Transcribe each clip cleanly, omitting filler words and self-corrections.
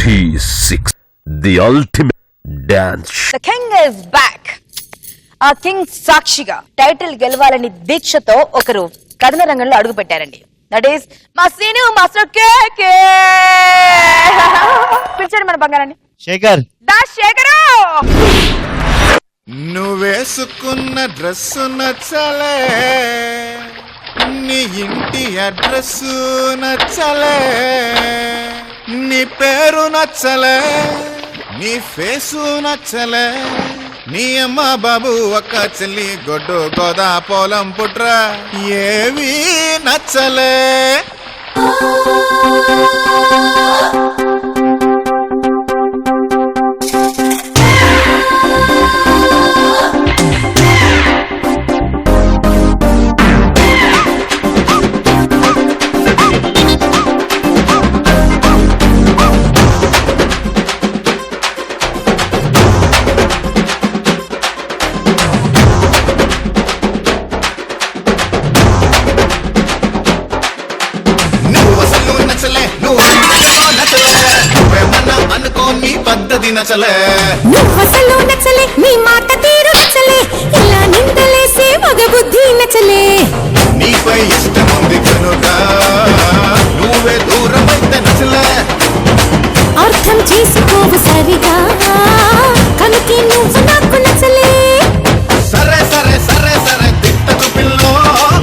46 The ultimate dance. The king is back. ఆ king సాక్షిగా title గెలవాలని దీక్షతో ఒకరు కథన రంగంలో అడుగు పెట్టారండి. దట్ ఈస్ మా సీను మాస్టర్ కేకే. పిలిచారు మన బంగారాన్ని. శేఖర్ దా శేఖరు. నువ్వేసుకున్న డ్రెస్సు నచ్చలే, నీ ఇంటి అడ్రస్ నచ్చలే, నీ పేరు నచ్చలే, నీ ఫేసు నచ్చలే, నీ అమ్మ బాబు ఒక్క చెల్లి గొడ్డు గోదా పొలం పుట్ర ఏవి నచ్చలే. నచ్చలే నువ్వసలు నచ్చలే, నీ మాట తీరు నచ్చలే, ఇలా నిందలేసే మగ బుద్ధి నచ్చలే. నీపై ఇష్టం ఉంది కనుక నువ్వే దూరమైతే నచ్చలే. అర్థం చేసుకోవు సరిగా కనుకే నువ్వు నాకు నచ్చలే. సరే సరే సరే సరే తిట్టకు పిల్లో,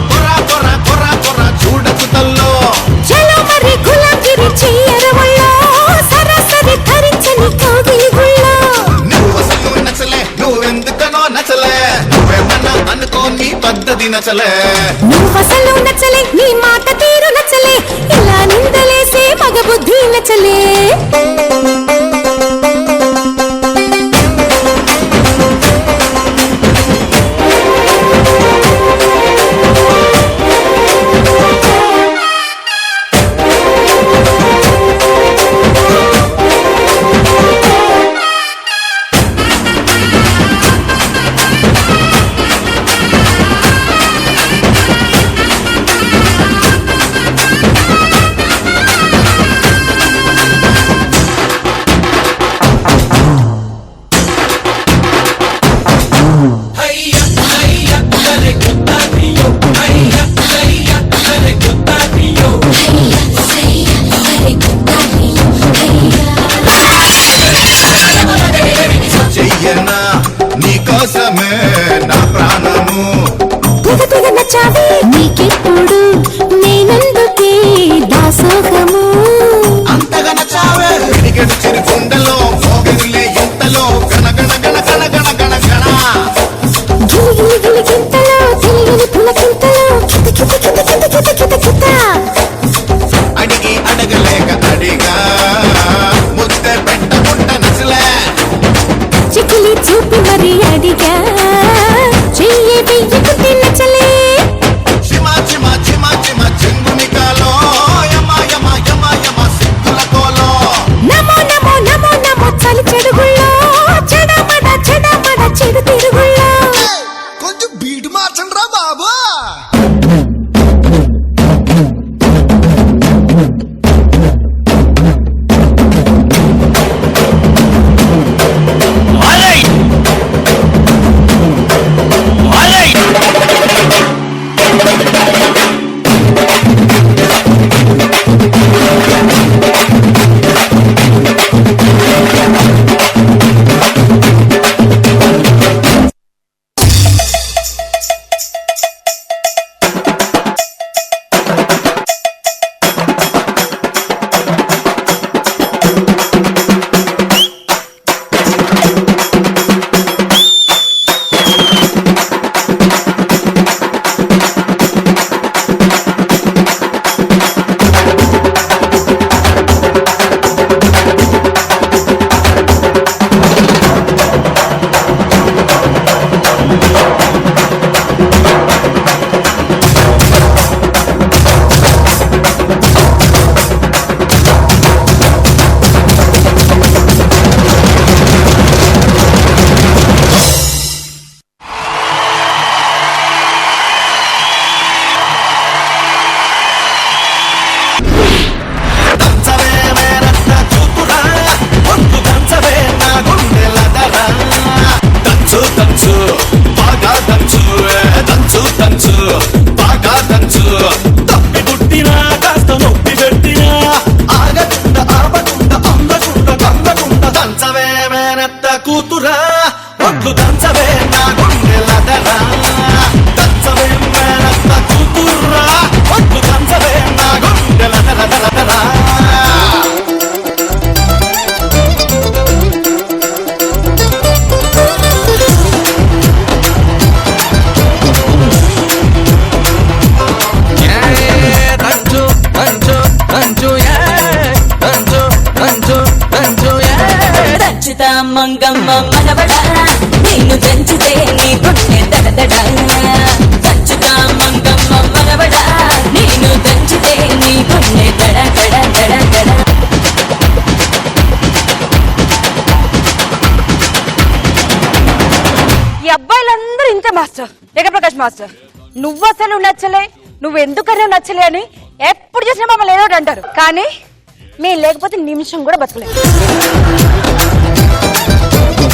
కొరా కొరా కొరా కొరా చూడకు తల్లో. చలో మరి గులాగిరి చెయ్యరవల్లో, సరాసరి ధరించని కౌగిలి గుళ్ళో. నువ్వసలు నచ్చలే, నువ్వెందుకనో నచ్చలే, నువ్వేమన్నా అనుకో నీ పద్ధతి నచ్చలే. నువ్వసలు నచ్చలే, నీ మాట తీరు నచ్చలే, ఇలా నిందలేసే మగ బుద్ధి నచ్చలే. దంచుతా మంగమ్మ మనవడా నిన్ను దంచితే నీ గుండె దడదడా దంచుతా మంగమ్మ మనవడా నిన్ను దంచితే నీ గుండె దడ దడ దడ దడ. ఈ అబ్బాయిలందరూ ఇంతే మాస్టర్. జగప్రకాష్ మాస్టర్, నువ్వు అసలు నచ్చలే, నువ్వు ఎందుకన్నా నచ్చలే అని ఎప్పుడు చేసినా మమ్మల్ని ఏదో ఒకటి అంటారు. కానీ మేము లేకపోతే నిమిషం కూడా బతకలేదు.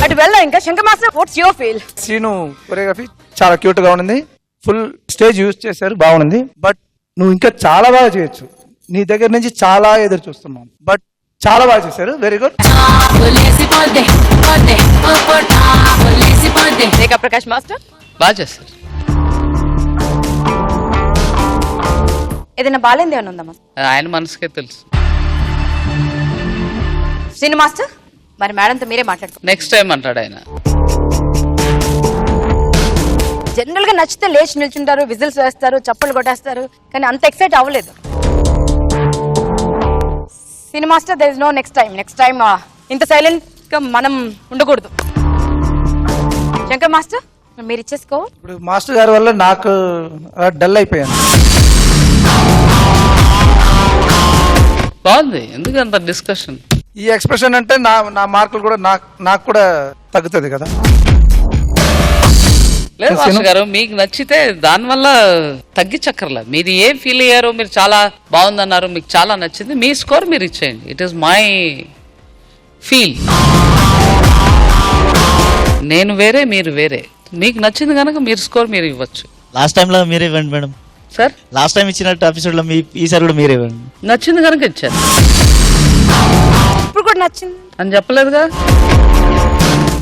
అటు వెళ్ళా ఇంకా Shankar master, what's your feel? Scene choreography చాలా క్యూట్ గా ఉంది, ఫుల్ స్టేజ్ యూజ్ చేశారు, బాగుంది. బట్ నువ్వు ఇంకా చాలా బాగా చేయొచ్చు. నీ దగ్గర నుంచి చాలా ఎదురు చూస్తున్నాను, బట్ చాలా బాగా చేశారు. Very good. ప్రకాష్ మాస్టర్ బాగా చేస్తారు. ఏదైనా బాగాలేంది ఏమైనా ఉందా మాస్టర్? ఆయన మనసుకే తెలుసు. శ్రీను మాస్టర్, మరి మేడంతో మీరే మాట్లాడుకోండి. నెక్స్ట్ టైం అంటాడు ఆయన. జనరల్ గా నచ్చితే లేచి నిల్చుంటారు, విజిల్స్ వేస్తారు, చప్పలు కొట్టేస్తారు, కానీ అంత ఎక్సైట్ అవ్వలేదు. Srinu master, there is no next time. Next time ఇంత సైలెంట్ గా మనం ఉండకూడదు. శంకర్ మాస్టర్, మీరు ఇచ్చేసుకో. ఇప్పుడు మాస్టర్ గారి వల్ల నాకు డల్ అయిపోయాను. బాగుంది. ఎందుకు అంత డిస్కషన్? ఈ ఎక్స్ప్రెషన్ అంటే నా మార్కులు కూడా నాకు కూడా తగ్గుతుంది కదా. లేదు మాస్టర్ గారు, మీకు నచ్చితే దానివల్ల తగ్గించక్కర్లా. మీరు ఏం ఫీల్ అయ్యారో, మీరు చాలా బాగుందన్నారు, మీకు చాలా నచ్చింది, మీ స్కోర్ మీరు ఇచ్చేయండి. It is my feel. నేను వేరే, మీరు వేరే. మీకు నచ్చింది కనుక మీరు స్కోర్ మీరు ఇవ్వచ్చు. లాస్ట్ టైంలో మీరే ఇవ్వండి మేడం. సార్, లాస్ట్ టైం ఇచ్చినట్టు ఎపిసోడ్ లో ఈసారి కూడా మీరే ఇవ్వండి. నచ్చింది కనుక ఇచ్చారు. ఇప్పుడు కూడా నచ్చింది అని చెప్పలేదుగా.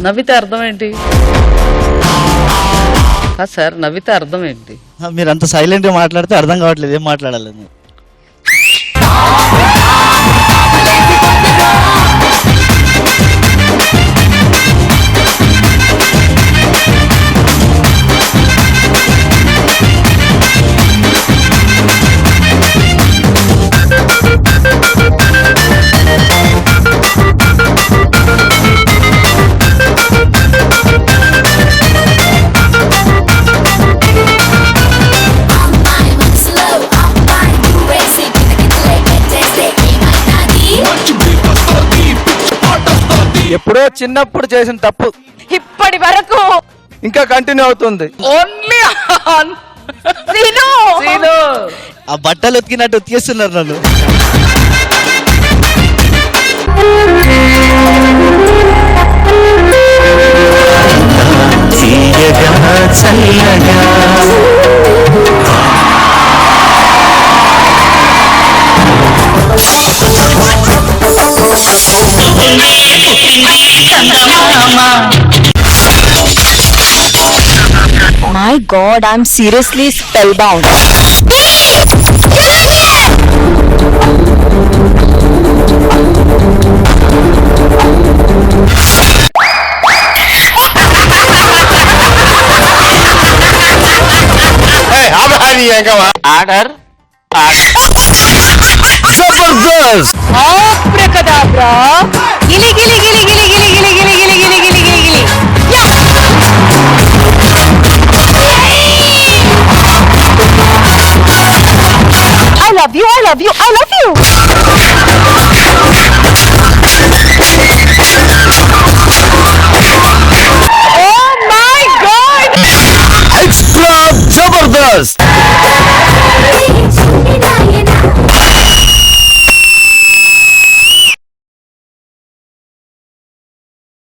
నవ్వితే అర్థం ఏంటి? సార్, నవ్వితే అర్థం ఏంటి? మీరు అంత సైలెంట్ గా మాట్లాడితే అర్థం కావట్లేదు ఏం మాట్లాడాలి. ఎప్పుడో చిన్నప్పుడు చేసిన తప్పు ఇప్పటి వరకు ఇంకా కంటిన్యూ అవుతుంది. ఓన్లీ ఆ బట్టలు ఉతికినట్టు ఉతికేస్తున్నారు నన్ను. My God, I'm seriously spellbound. Order. Jabardasth. Abracadabra. Gili gili gili gili gili gili gili gili gili gili gili gili. I love you, I love you, I love you.